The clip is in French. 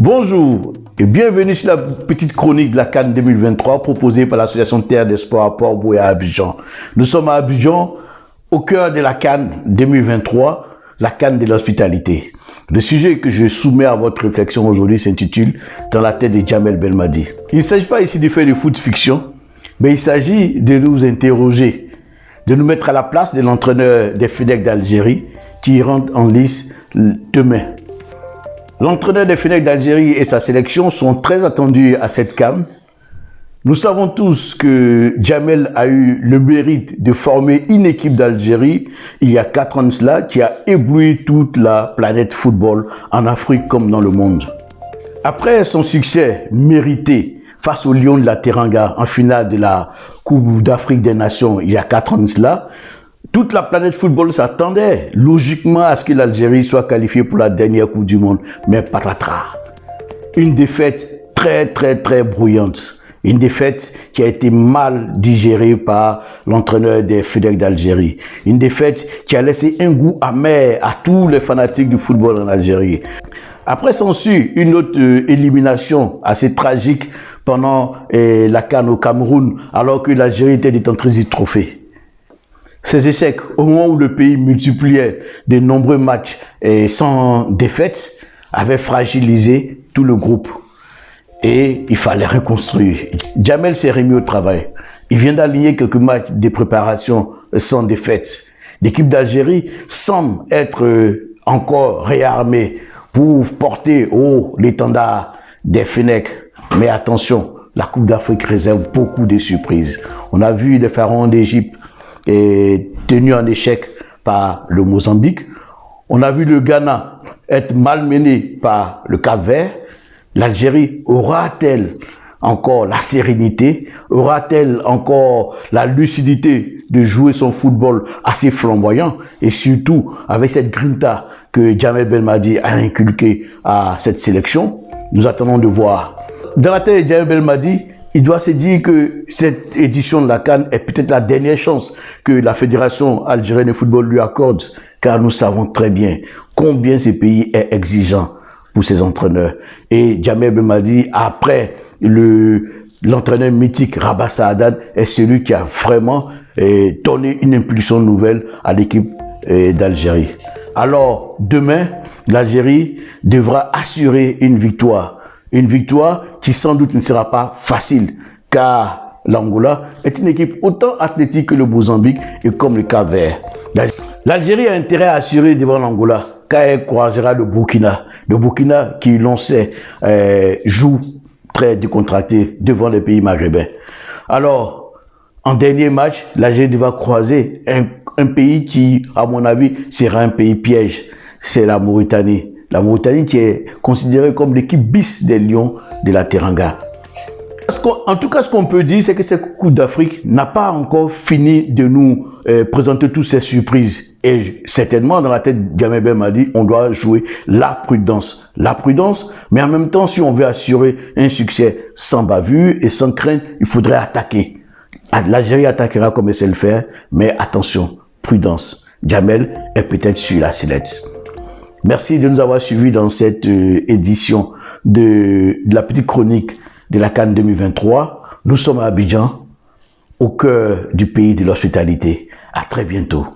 Bonjour et bienvenue sur la petite chronique de la CAN 2023 proposée par l'association Terre des Sports à Port-Bouët et à Abidjan. Nous sommes à Abidjan, au cœur de la CAN 2023, la CAN de l'hospitalité. Le sujet que je soumets à votre réflexion aujourd'hui s'intitule « Dans la tête de Djamel Belmadi ». Il ne s'agit pas ici de faire du foot fiction, mais il s'agit de nous interroger, de nous mettre à la place de l'entraîneur des Fennecs d'Algérie qui rentre en lice demain. L'entraîneur des Fennecs d'Algérie et sa sélection sont très attendus à cette CAN. Nous savons tous que Djamel a eu le mérite de former une équipe d'Algérie il y a 4 ans de cela qui a ébloui toute la planète football en Afrique comme dans le monde. Après son succès mérité face aux Lions de la Teranga en finale de la Coupe d'Afrique des Nations il y a 4 ans de cela, toute la planète football s'attendait logiquement à ce que l'Algérie soit qualifiée pour la dernière Coupe du Monde. Mais patatras, une défaite très brouillante. Une défaite qui a été mal digérée par l'entraîneur des Fennecs d'Algérie. Une défaite qui a laissé un goût amer à tous les fanatiques du football en Algérie. Après s'ensuit une autre élimination assez tragique pendant la CAN au Cameroun, alors que l'Algérie était détentrice du trophée. Ces échecs, au moment où le pays multipliait de nombreux matchs sans défaite, avaient fragilisé tout le groupe. Et il fallait reconstruire. Djamel s'est remis au travail. Il vient d'aligner quelques matchs de préparation sans défaite. L'équipe d'Algérie semble être encore réarmée pour porter haut l'étendard des Fennecs. Mais attention, la Coupe d'Afrique réserve beaucoup de surprises. On a vu les pharaons d'Égypte tenu en échec par le Mozambique. On a vu le Ghana être malmené par le Cap-Vert. L'Algérie aura-t-elle encore la sérénité? Aura-t-elle encore la lucidité de jouer son football assez flamboyant? Et surtout, avec cette grinta que Djamel Belmadi a inculquée à cette sélection, nous attendons de voir. Dans la tête de Djamel Belmadi, il doit se dire que cette édition de la CAN est peut-être la dernière chance que la Fédération algérienne de football lui accorde, car nous savons très bien combien ce pays est exigeant pour ses entraîneurs. Et Djamel Belmadi, après l'entraîneur mythique Rabah Saadane, est celui qui a vraiment donné une impulsion nouvelle à l'équipe d'Algérie. Alors, demain, l'Algérie devra assurer une victoire. Une victoire qui sans doute ne sera pas facile, car l'Angola est une équipe autant athlétique que le Mozambique et comme le Cap-Vert. L'Algérie a intérêt à assurer devant l'Angola, car elle croisera le Burkina. Le Burkina qui, l'on sait, joue très décontracté devant les pays maghrébins. Alors, en dernier match, l'Algérie devra croiser un pays qui, à mon avis, sera un pays piège. C'est la Mauritanie. La Mauritanie qui est considérée comme l'équipe bis des Lions de la Teranga. En tout cas, ce qu'on peut dire, c'est que cette Coupe d'Afrique n'a pas encore fini de nous présenter toutes ces surprises. Et certainement, dans la tête de Djamel Belmadi, on doit jouer la prudence. La prudence, mais en même temps, si on veut assurer un succès sans bavure et sans crainte, il faudrait attaquer. L'Algérie attaquera comme elle sait le faire, mais attention, prudence. Djamel est peut-être sur la sellette. Merci de nous avoir suivis dans cette édition de la petite chronique de la CAN 2023. Nous sommes à Abidjan, au cœur du pays de l'hospitalité. À très bientôt.